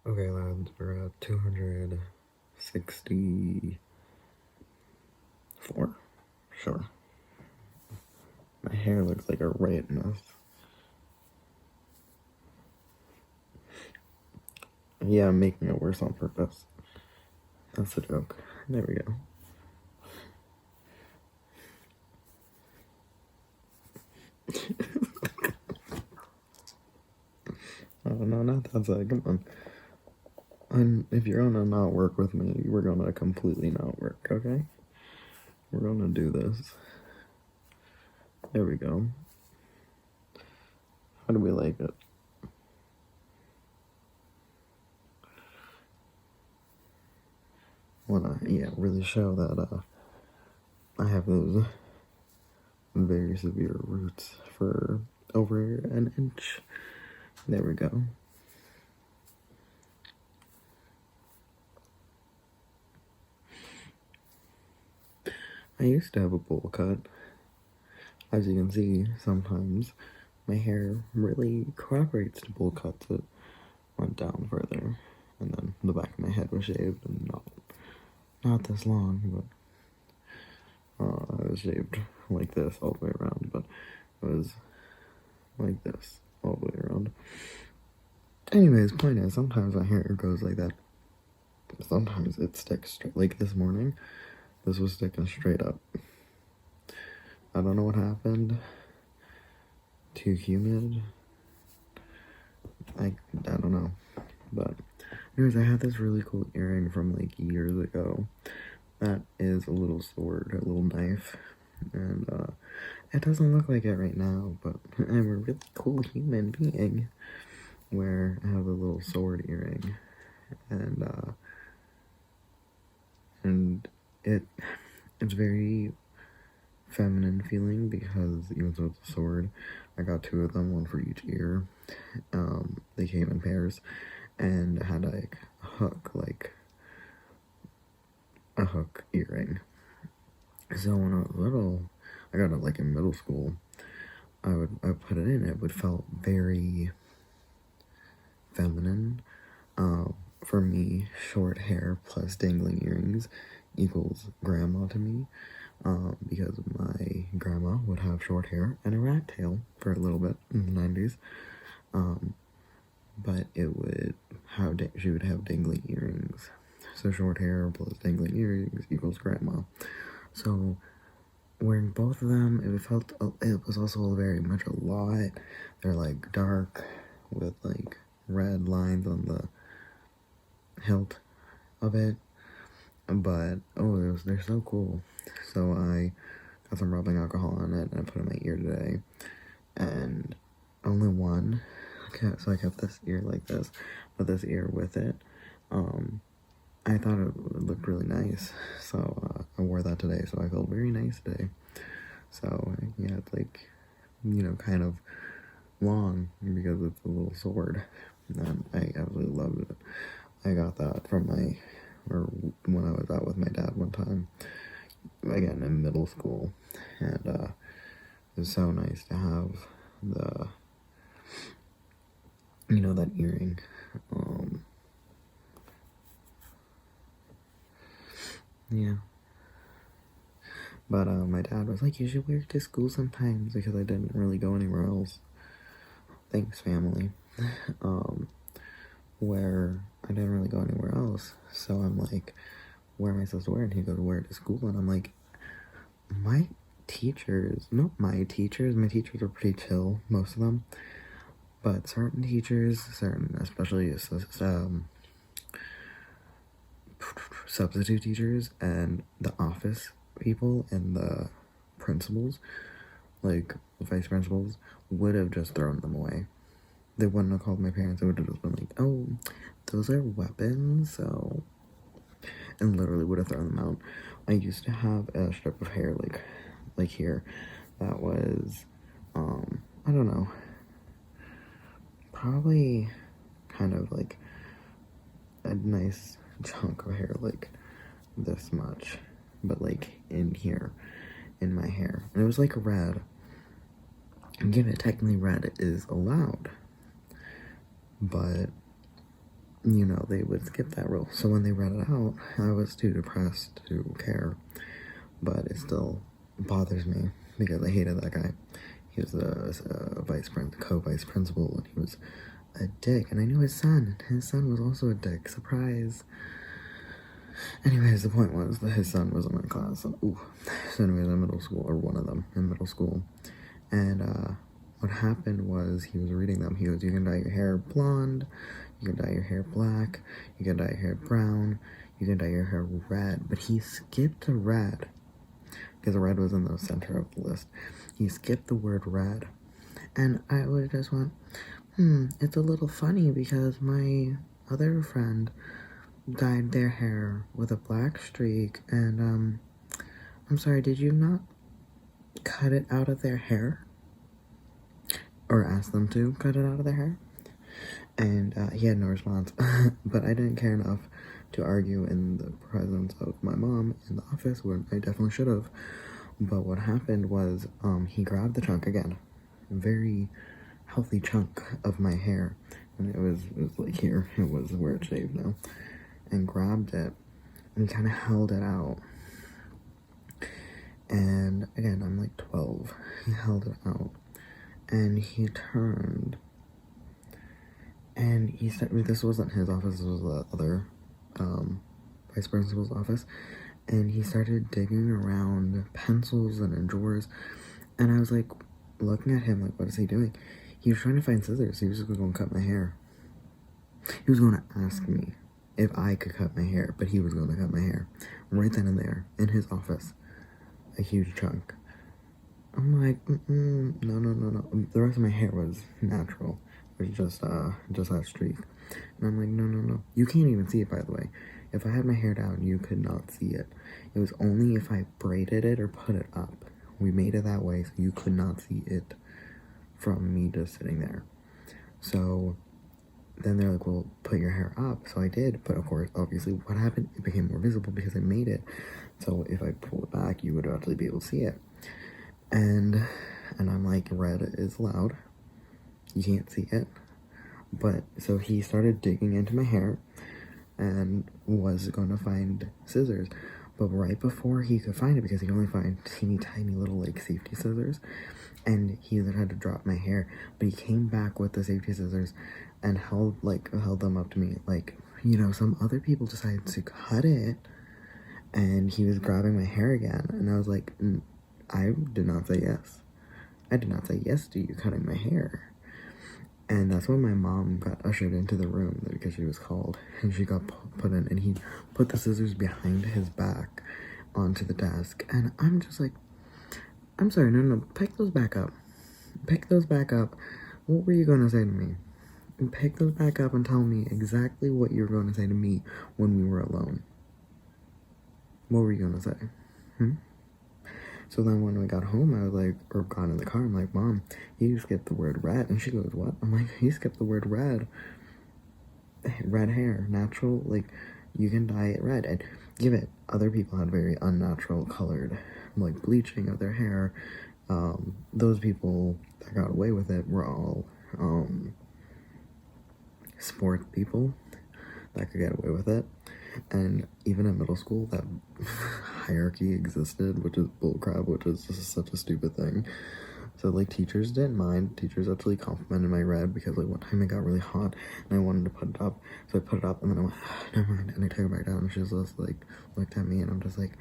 Okay, lads, we're at 264. Sure. My hair looks like a rat mess. Yeah, I'm making it worse on purpose. That's a joke. There we go. Oh, no, not that side. Come on. If you're gonna not work with me, we're gonna completely not work, okay? We're gonna do this. There we go. How do we like it? Wanna, yeah, really show that, I have those very severe roots for over an inch. There we go. I used to have a bowl cut. As you can see, sometimes my hair really cooperates to bowl cuts. It went down further, and then the back of my head was shaved, and not this long, but I was shaved like this all the way around, but it was like this all the way around. Anyways, point is, sometimes my hair goes like that. Sometimes it sticks straight. Like this morning, this was sticking straight up. I don't know what happened. Too humid. I don't know. But anyways, I had this really cool earring from like years ago. That is a little sword, a little knife. And it doesn't look like it right now, but I'm a really cool human being where I have a little sword earring. And it's very feminine feeling because even though it's a sword, I got two of them, one for each ear. They came in pairs and had like a hook earring. So when I was little, I got it like in middle school. I put it in. It would felt very feminine. For me, short hair plus dangling earrings equals grandma to me. Because my grandma would have short hair and a rat tail for a little bit in the 90s. But she would have dangling earrings. So short hair plus dangling earrings equals grandma. So wearing both of them, it was also very much a lot. They're like dark with like red lines on the hilt of it. But they're so cool. So I got some rubbing alcohol on it and I put it in my ear today. And only one. Okay, so I kept this ear like this, but this ear with it. I thought it looked really nice, so I wore that today. So I felt very nice today. So yeah, it's like, kind of long because it's a little sword, and I absolutely loved it. I got that when I was out with my dad one time, again in middle school, and it was so nice to have that earring. Yeah. But my dad was like, you should wear it to school sometimes, because I didn't really go anywhere else. Thanks, family. Where I didn't really go anywhere else. So I'm like, where am I supposed to wear it? And he goes, wear it to school. And I'm like, my teachers are pretty chill, most of them. But certain teachers, especially substitute teachers and the office people and the principals, like the vice principals, would have just thrown them away. They wouldn't have called my parents. They would have just been like, oh, those are weapons, so... And literally would have thrown them out. I used to have a strip of hair, like here, that was, I don't know, probably kind of like a nice chunk of hair, like this much, but like in here, in my hair. And it was like red. And technically red is allowed, but you know, they would skip that rule. So when they read it out, I was too depressed to care, but it still bothers me because I hated that guy. He was the co-vice principal, and he was a dick. And I knew his son. His son was also a dick. Surprise. Anyways, the point was that his son was in my class. So anyways, in middle school, or one of them in middle school. And what happened was he was reading them. He goes, you can dye your hair blonde, you can dye your hair black, you can dye your hair brown, you can dye your hair red. But he skipped the red because the red was in the center of the list. He skipped the word red. And I would just went, it's a little funny because my other friend dyed their hair with a black streak, and I'm sorry, did you not cut it out of their hair? Or ask them to cut it out of their hair? And he had no response. But I didn't care enough to argue in the presence of my mom in the office, when I definitely should have. But what happened was he grabbed the chunk again, a very healthy chunk of my hair, and it was like here, it was where it's shaved now, and grabbed it and kind of held it out. And again, I'm like 12. He held it out, and he turned, and he said, this wasn't his office, this was the other vice principal's office, and he started digging around pencils and in drawers, and I was like looking at him like, what is he doing? He was trying to find scissors. He was just going to cut my hair. He was going to ask me if I could cut my hair, but he was going to cut my hair right then and there in his office, a huge chunk. I'm like, no. The rest of my hair was natural. It was just that streak. And I'm like, no. You can't even see it, by the way. If I had my hair down, you could not see it. It was only if I braided it or put it up. We made it that way so you could not see it from me just sitting there. So then they're like, well, put your hair up. So I did, but of course, obviously, what happened? It became more visible because I made it. So if I pull it back, you would actually be able to see it. And I'm like, red is loud. You can't see it. But so he started digging into my hair and was going to find scissors. But right before he could find it, because he could only find teeny tiny little like safety scissors, and he then had to drop my hair, but he came back with the safety scissors and held them up to me like, you know, some other people decided to cut it, and he was grabbing my hair again, and I was like, I did not say yes. I did not say yes to you cutting my hair. And that's when my mom got ushered into the room because she was called, and she got put in, and he put the scissors behind his back onto the desk, and I'm just like, I'm sorry, no, pick those back up. Pick those back up. What were you going to say to me? Pick those back up and tell me exactly what you were going to say to me when we were alone. What were you going to say? So then when we got home, I was like, or got in the car, I'm like, Mom, you skipped the word red. And she goes, what? I'm like, you skipped the word red. Red hair, natural, like, you can dye it red. And give it, other people had very unnatural colored, like, bleaching of their hair. Those people that got away with it were all, sport people that could get away with it. And even in middle school, that hierarchy existed, which is bullcrap, which is just such a stupid thing. So, like, teachers didn't mind. Teachers actually complimented my red because, like, one time it got really hot and I wanted to put it up. So I put it up and then I went, never mind. And I took it back down and she was just, like, looked at me and I'm just like,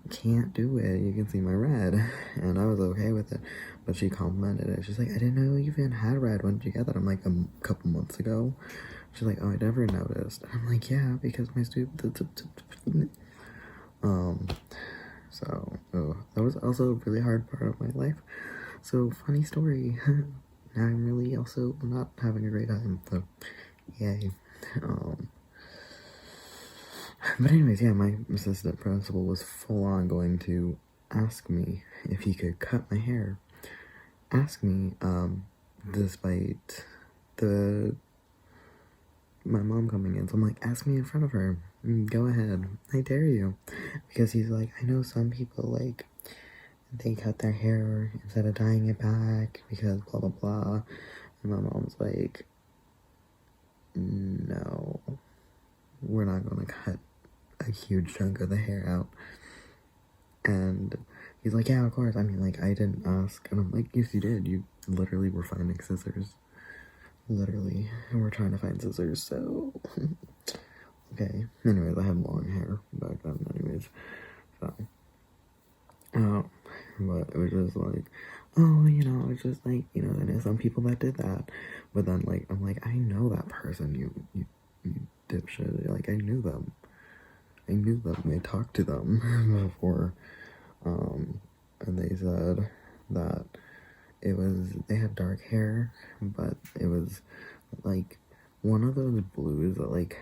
can't do it. You can see my red. And I was okay with it. But she complimented it. She's like, I didn't know you even had red. When did you get that? I'm like, a couple months ago. She's like, oh, I never noticed. And I'm like, yeah, because my stupid... So, that was also a really hard part of my life. So, funny story. Now I'm really also not having a great time, so, yay. But anyways, yeah, my assistant principal was full on going to ask me if he could cut my hair. Ask me, despite my mom coming in. So I'm like, ask me in front of her. Go ahead. I dare you. Because he's like, I know some people, like, they cut their hair instead of dyeing it back because blah, blah, blah. And my mom's like, no, we're not gonna cut a huge chunk of the hair out. And he's like, yeah, of course. I mean, like, I didn't ask. And I'm like, yes, you did. You literally were finding scissors. Literally. And we're trying to find scissors, so. Okay. Anyways, I had long hair back then, anyways. So. But it was just like, oh, it's just like, there's some people that did that. But then, like, I'm like, I know that person, you dipshit. Like, I knew them. I talked to them before. And they said that they had dark hair, but it was like one of those blues that, like,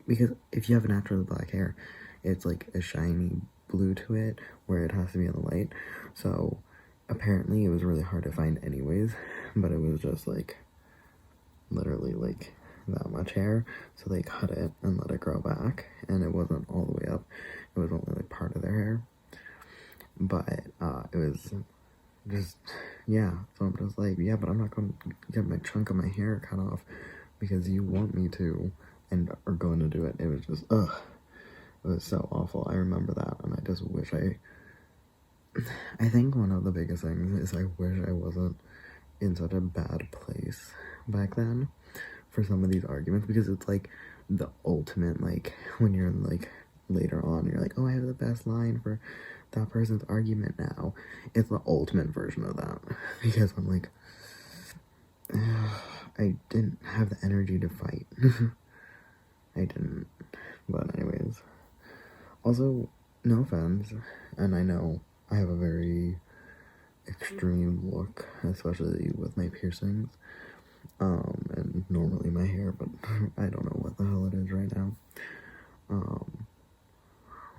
because if you have naturally black hair, it's like a shiny blue to it where it has to be in the light. So apparently it was really hard to find anyways, but it was just like literally like that much hair. So they cut it and let it grow back, and it wasn't all the way up. It was only like part of their hair. But it was just, yeah. So I'm just like, yeah, but I'm not going to get my chunk of my hair cut off because you want me to and are going to do it. It was just, ugh. It was so awful. I remember that, and I just wish I think one of the biggest things is I wish I wasn't in such a bad place back then for some of these arguments, because it's like the ultimate, like, when you're like later on, you're like, oh, I have the best line for that person's argument now. It's the ultimate version of that, because I'm like, I didn't have the energy to fight. I didn't. But anyways, also, no offense, and I know I have a very extreme look, especially with my piercings, and normally my hair, but I don't know what the hell it is right now,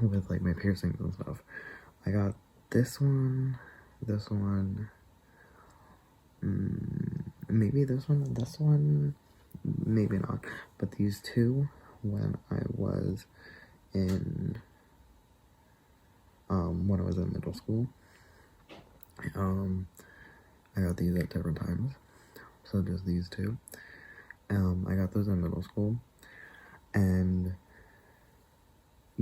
with like my piercings and stuff. I got this one, maybe this one, maybe not, but these two, when I was in middle school, I got these at different times, so just these two. I got those in middle school, and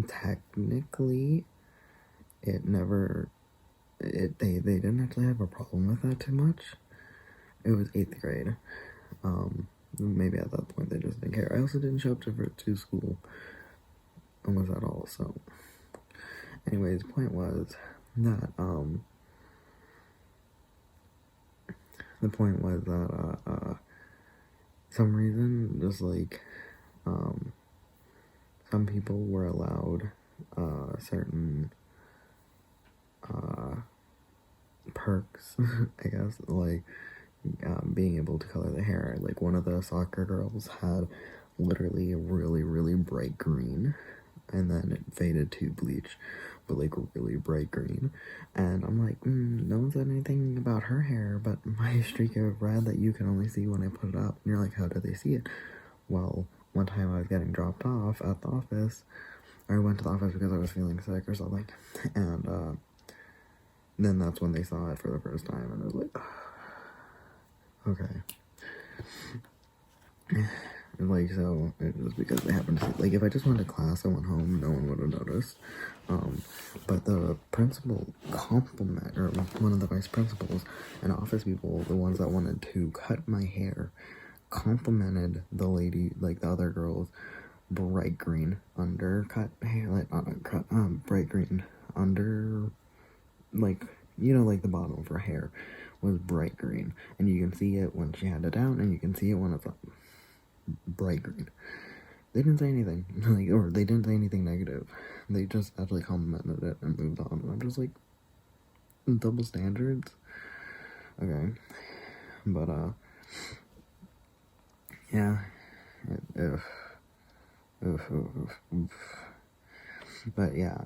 technically, they didn't actually have a problem with that too much. It was 8th grade. Maybe at that point they just didn't care. I also didn't show up to school almost at all, so. Anyways, the point was that, some reason, just like, some people were allowed, certain, perks, I guess, like, being able to color the hair. Like, one of the soccer girls had literally a really, really bright green, and then it faded to bleach, but like really bright green. And I'm like, no one said anything about her hair, but my streak of red that you can only see when I put it up. And you're like, how did they see it? Well, one time I was getting dropped off at the office, or I went to the office because I was feeling sick or something, and then that's when they saw it for the first time, and I was like, okay. Like, so, it was because they happened to see, like, if I just went to class and went home, no one would have noticed. But the principal or one of the vice principals and office people, the ones that wanted to cut my hair, complimented the lady, like the other girl's bright green undercut hair, like, not cut, bright green under, like, like the bottom of her hair was bright green, and you can see it when she had it down, and you can see it when it's up. Bright green. They didn't say anything, like, or they didn't say anything negative. They just actually complimented it and moved on. And I'm just like, double standards. Okay, but yeah, but yeah,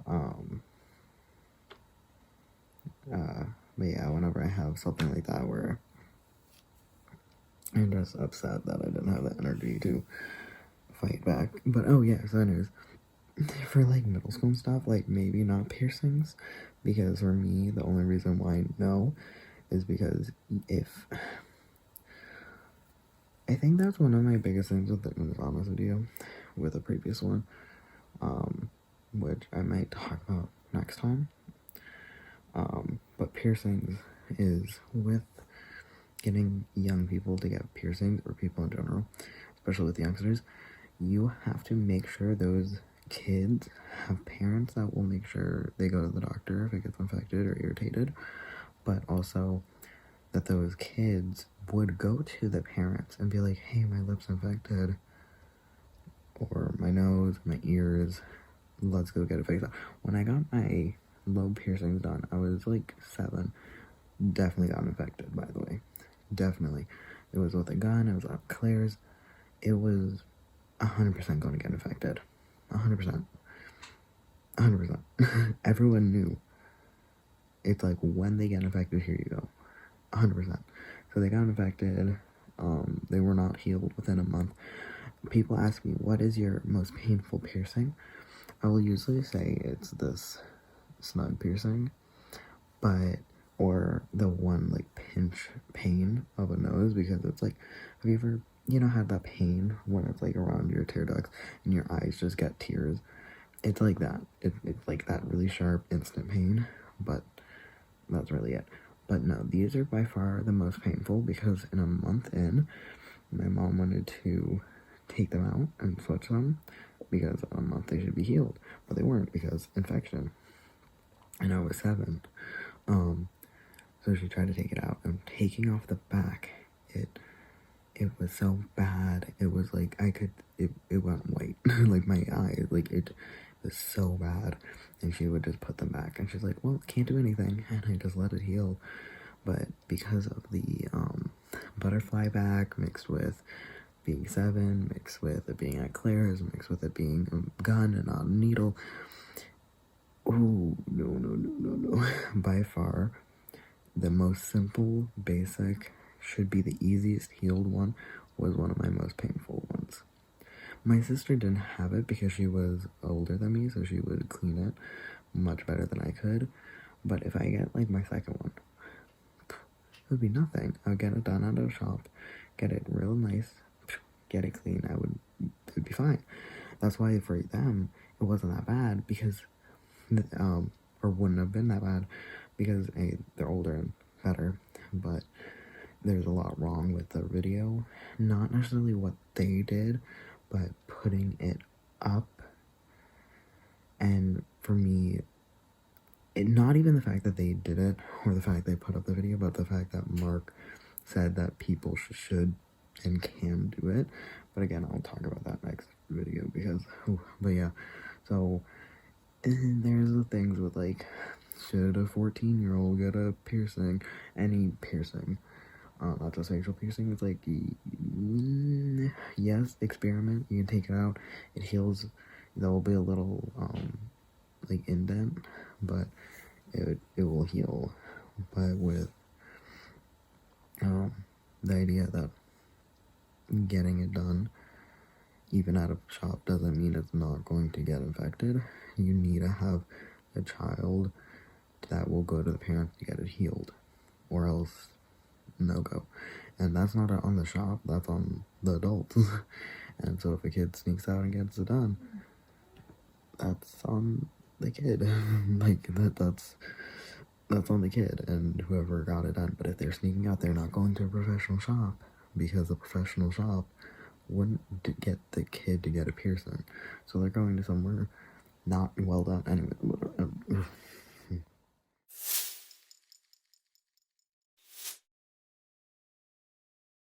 but yeah, whenever I have something like that where I'm just upset that I didn't have the energy to fight back. But oh yeah, so anyways, for like middle school stuff, like maybe not piercings, because for me the only reason why no is because if I think that's one of my biggest things with the Unus Annus video, with the previous one, which I might talk about next time. But piercings is with getting young people to get piercings, or people in general, especially with youngsters, you have to make sure those kids have parents that will make sure they go to the doctor if it gets infected or irritated, but also that those kids would go to the parents and be like, hey, my lip's infected, or my nose, my ears, let's go get it fixed. When I got my lobe piercings done, I was like 7. Definitely got infected, by the way. Definitely. It was with a gun, it was at Claire's. It was 100% going to get infected. 100%. 100%. Everyone knew. It's like, when they get infected, here you go. 100%. So they got infected. They were not healed within a month. People ask me, what is your most painful piercing? I will usually say it's this snug piercing, but, or the one like pinch pain of a nose, because it's like, have you ever, had that pain when it's like around your tear ducts and your eyes just get tears? It's like that. It's like that really sharp instant pain, but that's really it. But no, these are by far the most painful, because in a month in, my mom wanted to take them out and switch them, because in a month they should be healed, but they weren't, because infection. And I was 7. So she tried to take it out, and taking off the back, it was so bad. It was like, it went white. Like my eye, like it was so bad. And she would just put them back, and she's like, well, can't do anything, and I just let it heal. But because of the butterfly back, mixed with being 7, mixed with it being at Claire's, mixed with it being a gun and not a needle, oh, no. By far, the most simple, basic, should be the easiest healed one, was one of my most painful ones. My sister didn't have it because she was older than me, so she would clean it much better than I could. But if I get like my second one, it would be nothing. I would get it done at a shop, get it real nice, get it clean. It would be fine. That's why for them it wasn't that bad, because or wouldn't have been that bad, because they're older and better. But there's a lot wrong with the video, not necessarily what they did, but putting it up. And for me, not even the fact that they did it, or the fact they put up the video, but the fact that Mark said that people should and can do it. But again, I'll talk about that next video, because, but yeah, so, and there's the things with like, should a 14-year-old get a piercing? Any piercing, not just facial piercing. It's like, yes, experiment, you can take it out, it heals, there will be a little like indent, but it will heal. But with the idea that getting it done even at a shop doesn't mean it's not going to get infected. You need to have a child that will go to the parents to get it healed, or else no go. And that's not on the shop, that's on the adults. And so if a kid sneaks out and gets it done, that's on the kid. Like that's on the kid and whoever got it done. But if they're sneaking out, they're not going to a professional shop, because a professional shop wouldn't get the kid to get a piercing. So they're going to somewhere not well done. Anyway,